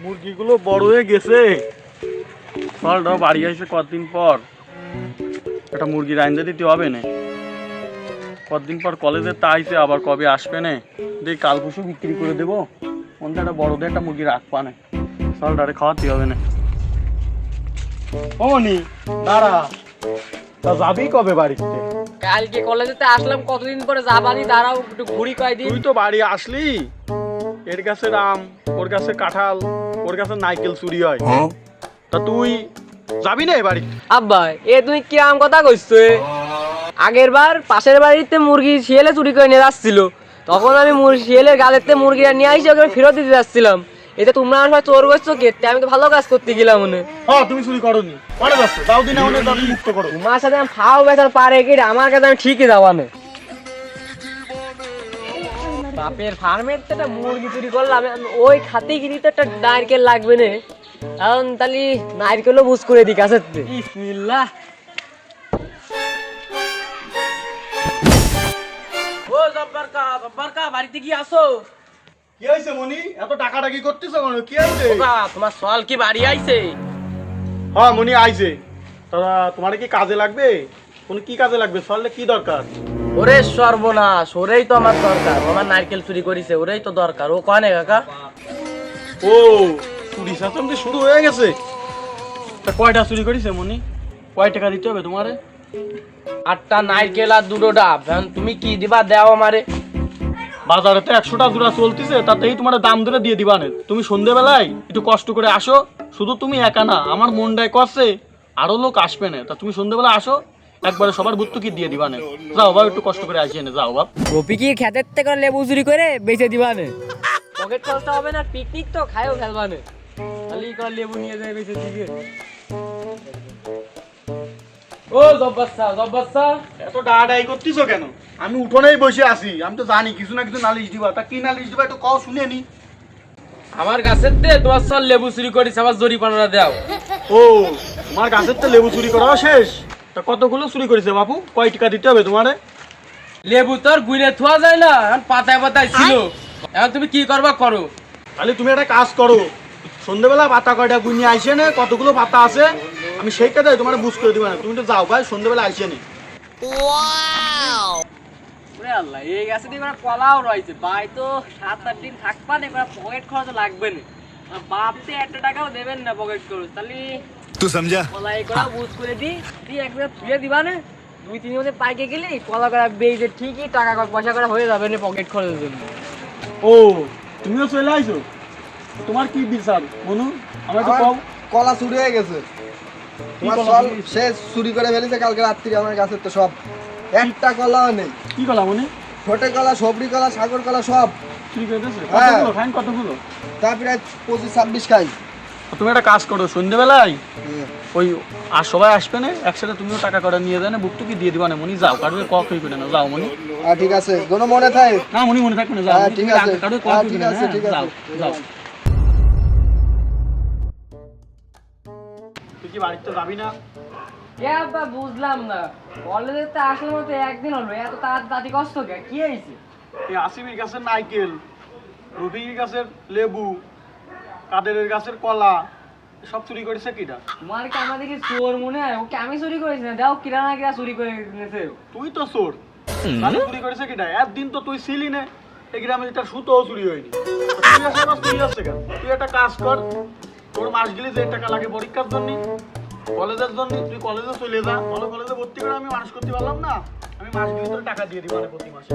মুরগিগুলো বড় হয়ে গেছে। ফলটাও বাড়ি আসে কতদিন পর, একটা মুরগি রাইন্দা দিতে হবে না। কতদিন পর কলেজে তা আইসে, আবার কবে আসবে না দেখ, কাল পরশু বিক্রি করে দেবো। অন্য একটা বড়দের একটা মুরগি রাখবা না, ফলটারে খাওয়াতে হবে না। অমনি দাঁড়া, তা যাবি কবে বাড়িতে? কালকে কলেজেতে আসলাম, কতদিন পরে যাবানি, দাঁড়াও একটু ঘুরি কয়দিন। তুই তো বাড়ি আসলি, এর কাছে আম, ওর কাছে কাঁঠাল, ওর কাছে নারকেল চুরি হয়, তা তুই যাবি না বাড়ি? আব্বা এ তুমি কিরাম কথা কইছো? আগের বার পাশের বাড়িতে মুরগি শিয়ালে চুরি করে নিয়ে যাচ্ছিল, তখন আমি শিয়ালের গালেতে মুরগিটা নিয়ে আসি ওকে ফেরত দিতে যাচ্ছিলাম। এতে তোমরা আমার চোর করছো কেটে, আমি তো ভালো কাজ করতে গেলাম মনে। হ্যাঁ তুমি চুরি করোনি, পরে যাচ্ছ দাও দিন আমাদের দাবি মুক্ত করো। তোমার সাথে আমি ফাও বেচার পারে কি আমার কাছে আমি ঠিকই যাওয়ানে। বাপের ফার্মের তো একটা মুরগি চুরি করলাম, ওই খাতে গিয়ে তো একটা নারকেল লাগবে না, এখন তাহলে নারকেলও বুঝ করে দিই কাছে। বিসমিল্লাহ। ও জব্বার কা বাড়িতে কি আসো? কি হয়েছে মনি, এত টাকাটা কি করতেছ কেন? কি হয়েছে? তোমার সল কি বাড়ি আইছে? হ্যাঁ মনি আইছে। দাদা তোমার কি কাজে লাগবে? কোন কি কাজে লাগবে? সরলে কি দরকার? ওরে সর্বনাশ, ওরেই তো আমার দরকার। আমার নারকেল চুরি করেছে, ওরেই তো দরকার। ও কনে কাকা? ও চুরি সাচমটি শুরু হয়ে গেছে। তা কয়টা চুরি করেছে মনি? কয় টাকা দিতে হবে তোমারে? 8টা নারকেল আর 2টো ডাব। এখন তুমি কি দিবা দাও আমারে। বাজারে তো 100টা জোড়া চলতেছে, তাতেই তোমার দাম ধরে দিয়ে দিবা না। তুমি সন্ধ্যেবেলায় একটু কষ্ট করে আসো, শুধু তুমি একা না, আমার মনটাই করছে আরো লোক আসবে না। তা তুমি সন্ধ্যেবেলা আসো, একবারে সবার বুত্তুকি দিয়ে দিবা না। যাও বাবা, একটু কষ্ট করে আসিয়ে নে, যাও বাপ। গোপি কি খেতের থেকে লেবু চুরি করে বেঁচে দিবা না? পকেট খরচা হবে না, পিকনিক তো খায়ও ফেলবা না, খালি করে লেবু নিয়ে যায় বেঁচে দিকে। ও জব্বাসা এত ডাড়াই করতেছো কেন? আমি উঠোনেই বসে আছি, আমি তো জানি কিছু না কিছু নালিশ দিবা। তা কি নালিশ দিবা একটু কও শুনে নি। আমার গাছের তে তোমার সব লেবু চুরি করিস, আমার জরিপানা দাও। ও তোমার গাছের তো লেবু চুরি করা শেষ? তা কতগুলো চুরি করেছে বাপু? কয় টাকা দিতে হবে তোমারে? লেবু তোর গুইনে থোয়া যায় না, এখন পাতায় পাতায় ছিল। এখন তুমি কি করবা করো। তাহলে তুমি একটা কাজ করো, সন্ধ্যেবেলা পাতা কয়টা গুনি আইসে নে, কতগুলো পাতা আছে আমি সেই কাজে তোমার বুঝ করে দিবা না। তুমি তো যাও ভাই, সন্ধ্যেবেলা আইসে নে। ওরে আল্লাহ, এই গাছে দিয়ে কলাও রয়েছে, ভাই তো 7-8 দিন থাকবা না, পকেট খরচ লাগবে না। বাপ তো 1 টাকাও দেবেন না পকেট খরচ, তাহলে तू समझा? কলা এই কলা বুঝ করে দি একবার ছুঁয়ে দিবা না। 2-3 মধ্যে পাইকে গেলে কলা করা বেজে ঠিকই টাকা পয়সা করা হয়ে যাবে না পকেট খরচের জন্য। ও তুমিও চলে আইছো? তোমার কি বিচার মনু, আমার একটু কও। কলা চুরি হয়ে গেছে। তোমার কলা সব চুরি? সে চুরি করে ফেলেছে কালকে রাত্রি আমার গাছের তো সব। একটা কলাও নেই। কি কলা মনি? ছোটে কলা, সবরি কলা, সাগর কলা সব। চুরি করে দিয়েছে? হ্যাঁ। কতগুলো খাইন, কতগুলো? তা প্রায় 25-26 খাই। তুমি একটা কাজ করো, সন্ধ্যেবেলায় ওই আর সবাই আসবে না একসাথে, তুমিও টাকা করে নিয়ে যায় না, বুকটুকি দিয়ে দিবা না মনি। যাও কারোর কক হয়ে করে না, যাও মনি। ঠিক আছে, কোনো মনে থাকে। না মনি মনে থাকবে না, যাও। ঠিক আছে, কারোর কক হয়ে ঠিক করে না, আছে, ঠিক যাও আছে। যাও। তুই কি বাড়িতে যাবি না? বুঝলাম না, কলেজে তো আসলে মতো একদিন হলো, এত তাড়াতাড়ি কষ্ট কে কি হয়েছে? এই আসিমির গাছের নারকেল, রবির গাছের লেবু, কাদেরের গাছের কলা সব চুরি করেছে কিটা? তোমার কি আমাদের কি চোর মনে হয়? ওকে আমি চুরি করেছি না, দাও কিরানা কিরা চুরি করে নিয়েছে। তুই তো চোর, তাহলে চুরি করেছে কিটা? একদিন তো তুই ছিলি না এই গ্রামে, তার সুতোও চুরি হয়নি। তুই আসে আবার চুরি আসছে কেন? তুই একটা কাজ কর, তোর মাস গেলে যে টাকা লাগে পরীক্ষার জন্য, কলেজের জন্য, তুই কলেজে চলে যা। ভালো কলেজে ভর্তি করে আমি মানুষ করতে পারলাম না, আমি মাস গেলে তোর টাকা দিয়ে দিব না প্রতি মাসে।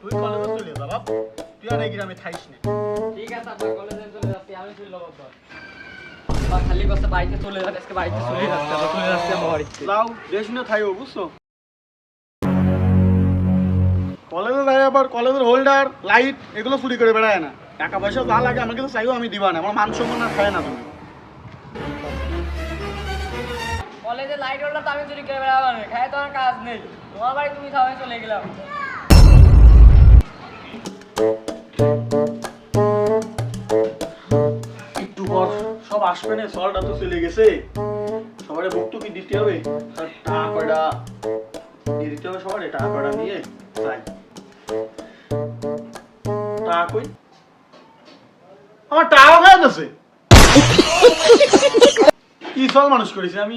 তুই কলেজে চলে যা বাপ, তুই আর এই গ্রামে থাইস না। ঠিক আছে আপা, কলেজে চলে যাচ্ছি, আমি চলে যাবো। বাবা খালি কথা বাড়িতে চলে যাচ্ছে, আজকে বাড়িতে চলে যাচ্ছে, চলে যাচ্ছে আমার বাড়িতে। যাও দেশ না থাইও, বুঝছো? কলেজে যাই আবার কলেজের হোল্ডার লাইট এগুলো চুরি করে বেড়ায় না। টাকা পয়সা যা লাগে আমাকে তো চাইও, আমি দিবা না। আমার মান সম্মান আর খায় না তুমি। কলেজে লাইট হোল্ডার তো আমি চুরি করে বেড়াবো না, খায় তো আমার কাজ নেই। তোমার বাড়ি তুমি খাও, আমি চলে গেলাম। একটু পর সব আসবে না, সলটা তো চলে গেছে, সবাই ভুক্তকি দিতে হবে। আর টাকা কয়টা দিয়ে দিতে হবে সবার, টাকা কয়টা নিয়ে যাই। টাকা কই? আমার টাকা খায় গেছে। কি সল মানুষ করেছি আমি